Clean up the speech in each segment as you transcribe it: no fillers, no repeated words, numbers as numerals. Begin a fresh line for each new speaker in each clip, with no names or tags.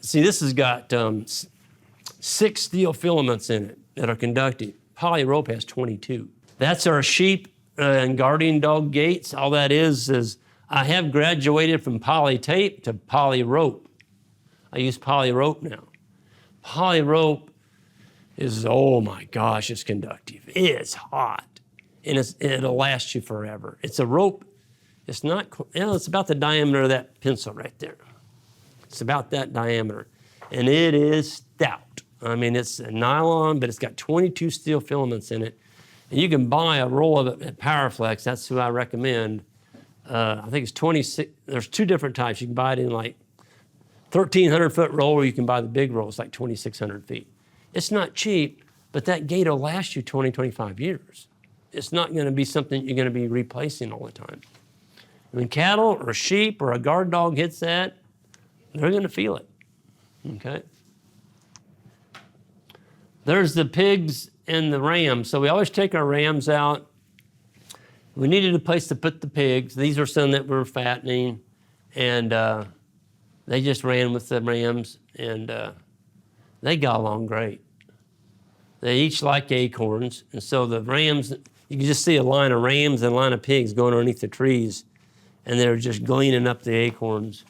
see, this has got 6 steel filaments in it that are conductive. Poly rope has 22. That's our sheep and guardian dog gates. All that is I have graduated from poly tape to poly rope. I use poly rope now. Poly rope is, oh my gosh, it's conductive. It's hot, and it'll last you forever. It's a rope. It's not, it's about the diameter of that pencil right there. It's about that diameter, and it is stout. I mean, it's a nylon, but it's got 22 steel filaments in it, and you can buy a roll of it at Powerflex. That's who I recommend. I think it's 26. There's 2 different types. You can buy it in like 1,300-foot roll, or you can buy the big roll. It's like 2,600 feet. It's not cheap, but that gate will last you 20, 25 years. It's not going to be something you're going to be replacing all the time. When cattle or sheep or a guard dog hits that, they're going to feel it, okay? There's the pigs and the rams. So we always take our rams out. We needed a place to put the pigs. These are some that were fattening, and they just ran with the rams, and they got along great. They each like acorns, and so the rams, you can just see a line of rams and a line of pigs going underneath the trees, and they're just gleaning up the acorns.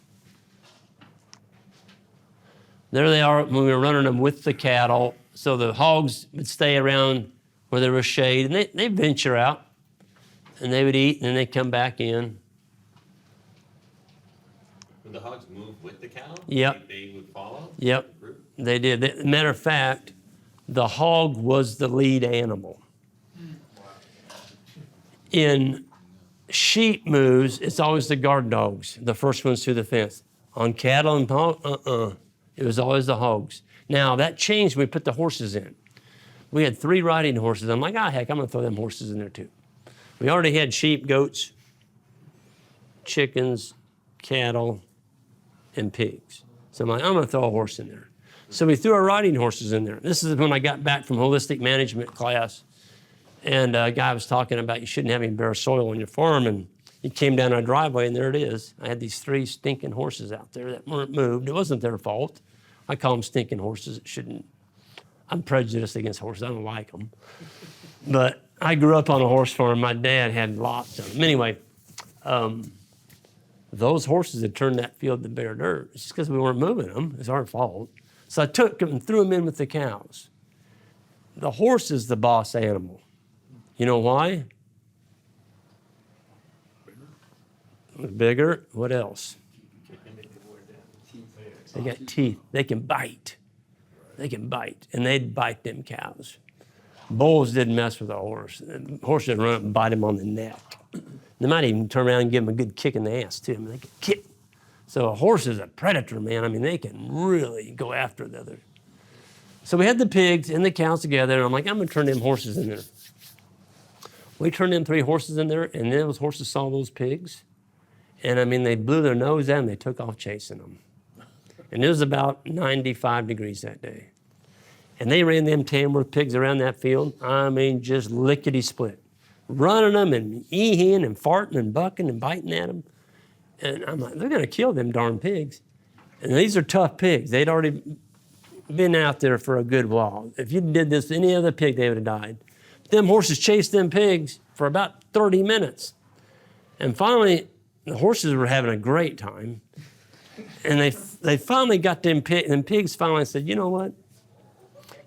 There they are when we were running them with the cattle. So the hogs would stay around where there was shade, and they venture out, and they would eat, and then they'd come back in.
Would the hogs move with the cattle?
Yep.
They would follow?
Yep, they did. Matter of fact, the hog was the lead animal. In sheep moves, it's always the guard dogs, the first ones through the fence. On cattle and hog, it was always the hogs. Now, that changed when we put the horses in. We had 3 riding horses. I'm like, heck, I'm going to throw them horses in there too. We already had sheep, goats, chickens, cattle, and pigs. So I'm like, I'm going to throw a horse in there. So we threw our riding horses in there. This is when I got back from holistic management class. And a guy was talking about you shouldn't have any bare soil on your farm. And he came down our driveway, and there it is. I had these 3 stinking horses out there that weren't moved. It wasn't their fault. I call them stinking horses. It shouldn't. I'm prejudiced against horses. I don't like them. But I grew up on a horse farm. My dad had lots of them. Anyway, those horses had turned that field to bare dirt. It's just because we weren't moving them. It's our fault. So I took them and threw them in with the cows. The horse is the boss animal. You know why? Bigger. What else? They got teeth. They can bite. They can bite. And they'd bite them cows. Bulls didn't mess with a horse. The horse would run up and bite him on the neck. They might even turn around and give him a good kick in the ass, too. I mean, they could kick. So a horse is a predator, man. I mean, they can really go after the other. So we had the pigs and the cows together, and I'm like, I'm going to turn them horses in there. We turned them 3 horses in there, and then those horses saw those pigs. And, I mean, they blew their nose out, and they took off chasing them. And it was about 95 degrees that day. And they ran them Tamworth pigs around that field. I mean, just lickety-split. Running them and ee-heeing and farting and bucking and biting at them. And I'm like, they're going to kill them darn pigs. And these are tough pigs. They'd already been out there for a good while. If you did this to any other pig, they would have died. Them horses chased them pigs for about 30 minutes. And finally, the horses were having a great time. And they finally got them pigs. And pigs finally said, you know what?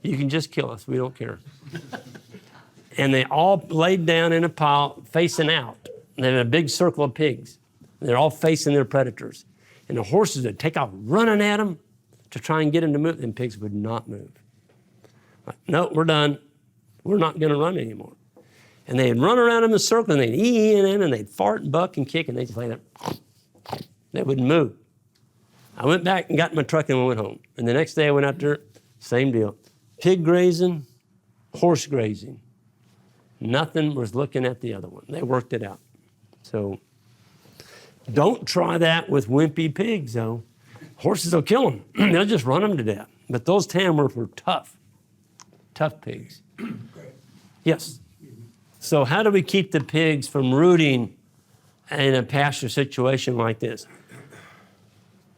You can just kill us. We don't care. And they all laid down in a pile facing out. And they had a big circle of pigs. They're all facing their predators. And the horses would take off running at them to try and get them to move. And pigs would not move. Like, no, we're done. We're not going to run anymore. And they'd run around in a circle, and they'd ee in them, and they'd fart and buck and kick, and they'd just lay there. They wouldn't move. I went back and got in my truck and went home. And the next day I went out there, same deal. Pig grazing, horse grazing. Nothing was looking at the other one. They worked it out. So don't try that with wimpy pigs, though. Horses will kill them. They'll just run them to death. But those Tamworth were tough. Tough pigs. Yes. So how do we keep the pigs from rooting in a pasture situation like this?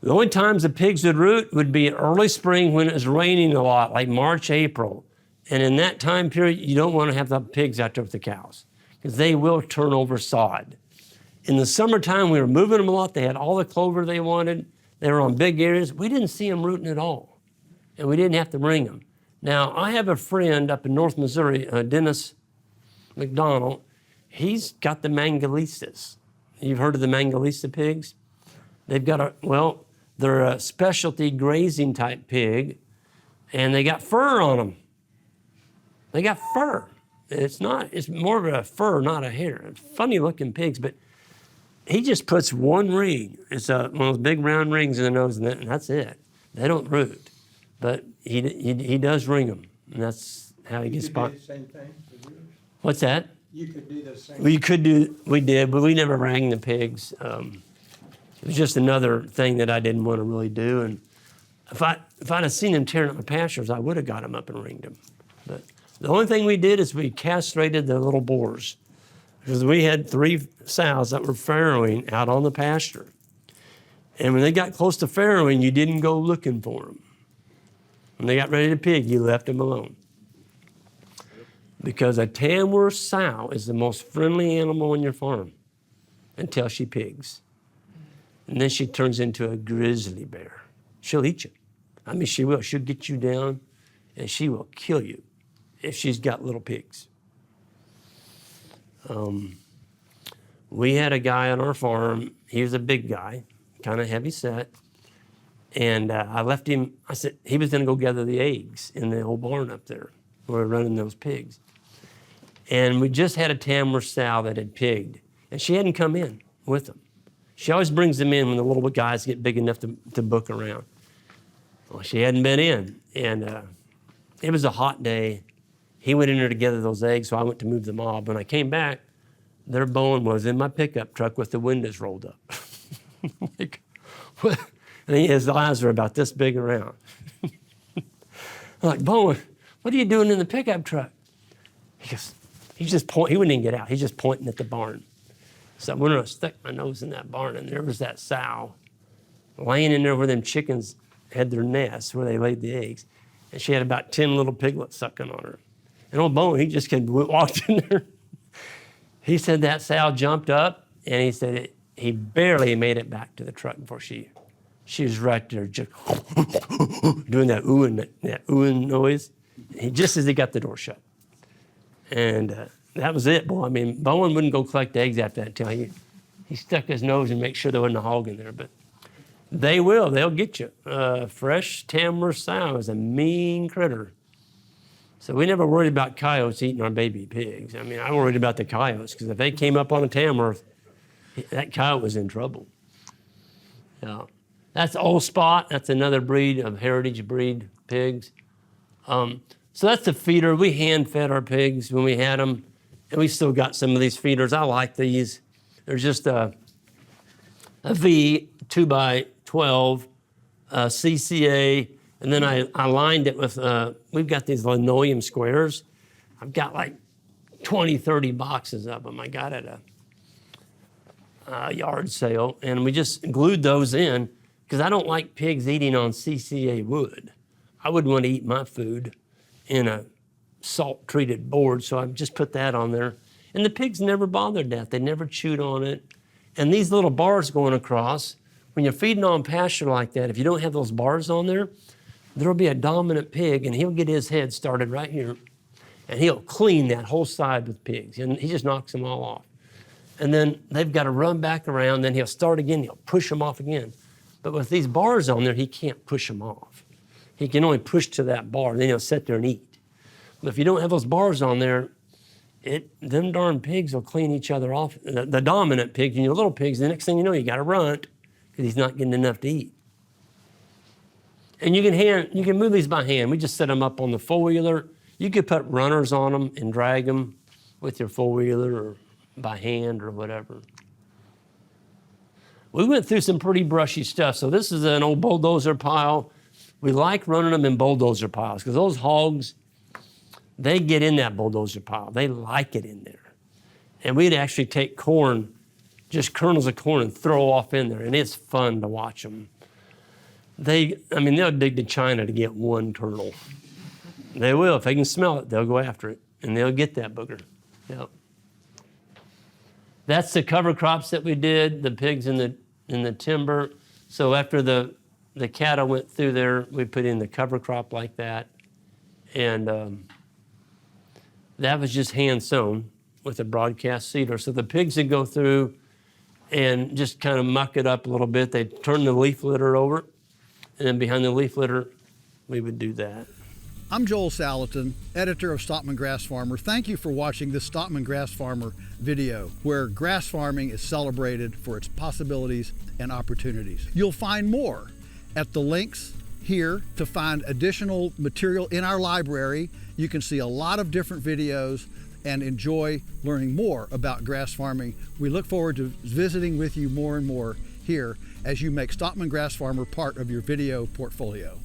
The only times the pigs would root would be early spring when it was raining a lot, like March, April. And in that time period, you don't want to have the pigs out there with the cows because they will turn over sod. In the summertime, we were moving them a lot. They had all the clover they wanted. They were on big areas. We didn't see them rooting at all, and we didn't have to ring them. Now, I have a friend up in North Missouri, Dennis McDonald. He's got the Mangalistas. You've heard of the Mangalista pigs? They've got they're a specialty grazing type pig, and they got fur on them. They got fur. It's more of a fur, not a hair. Funny looking pigs, but he just puts one ring. It's one of those big round rings in the nose, and that's it. They don't root, but he does ring them, and that's how he gets spot.
You could do the same thing with yours?
What's that?
You could do the same.
We did, but we never rang the pigs. It was just another thing that I didn't want to really do. And if I'd have seen them tearing up my pastures, I would have got them up and ringed them. But the only thing we did is we castrated the little boars because we had 3 sows that were farrowing out on the pasture. And when they got close to farrowing, you didn't go looking for them. When they got ready to pig, you left them alone. Because a Tamworth sow is the most friendly animal on your farm until she pigs. And then she turns into a grizzly bear. She'll eat you. I mean, she will. She'll get you down, and she will kill you if she's got little pigs. We had a guy on our farm. He was a big guy, kind of heavy set. And I left him. I said he was going to go gather the eggs in the old barn up there where we're running those pigs. And we just had a Tamworth sow that had pigged, and she hadn't come in with them. She always brings them in when the little guys get big enough to book around. Well, she hadn't been in, and it was a hot day. He went in there to gather those eggs, so I went to move the mob. When I came back, their bone was in my pickup truck with the windows rolled up. Like, what? And his eyes were about this big around. I'm like, Bowen, what are you doing in the pickup truck? He wouldn't even get out. He's just pointing at the barn. So I went and stuck my nose in that barn, and there was that sow laying in there where them chickens had their nests, where they laid the eggs. And she had about 10 little piglets sucking on her. And old Bowen, he just walked in there. He said that sow jumped up, and he said he barely made it back to the truck before she was right there just doing that oohing noise, just as he got the door shut. And that was it, boy. I mean, Bowen wouldn't go collect eggs after that until he stuck his nose and make sure there wasn't a hog in there. But they will. They'll get you. Fresh Tamworth sow is a mean critter. So we never worried about coyotes eating our baby pigs. I mean, I worried about the coyotes because if they came up on a Tamworth, that coyote was in trouble. Yeah. That's Old Spot. That's another breed of heritage breed pigs. So that's the feeder. We hand fed our pigs when we had them, and we still got some of these feeders. I like these. They're just a V 2x12 CCA, and then I lined it with, we've got these linoleum squares. I've got like 20, 30 boxes of them. I got at a yard sale, and we just glued those in because I don't like pigs eating on CCA wood. I wouldn't want to eat my food in a salt-treated board, so I just put that on there. And the pigs never bothered that. They never chewed on it. And these little bars going across, when you're feeding on pasture like that, if you don't have those bars on there, there'll be a dominant pig, and he'll get his head started right here, and he'll clean that whole side with pigs, and he just knocks them all off. And then they've got to run back around, then he'll start again, he'll push them off again. But with these bars on there, he can't push them off. He can only push to that bar, then he'll sit there and eat. But if you don't have those bars on there, them darn pigs will clean each other off. The dominant pigs and your little pigs, the next thing you know, you got to run because he's not getting enough to eat. And you can move these by hand. We just set them up on the four-wheeler. You could put runners on them and drag them with your four-wheeler or by hand or whatever. We went through some pretty brushy stuff. So this is an old bulldozer pile. We like running them in bulldozer piles because those hogs, they get in that bulldozer pile. They like it in there. And we'd actually take corn, just kernels of corn, and throw off in there. And it's fun to watch them. They'll dig to China to get one turtle. They will. If they can smell it, they'll go after it, and they'll get that booger. Yep. That's the cover crops that we did, the pigs in the timber. So after the cattle went through there, we put in the cover crop like that. And that was just hand sown with a broadcast seeder. So the pigs would go through and just kind of muck it up a little bit. They'd turn the leaf litter over, and then behind the leaf litter, we would do that.
I'm Joel Salatin, editor of Stockman Grass Farmer. Thank you for watching this Stockman Grass Farmer video, where grass farming is celebrated for its possibilities and opportunities. You'll find more at the links here to find additional material in our library. You can see a lot of different videos and enjoy learning more about grass farming. We look forward to visiting with you more and more here as you make Stockman Grass Farmer part of your video portfolio.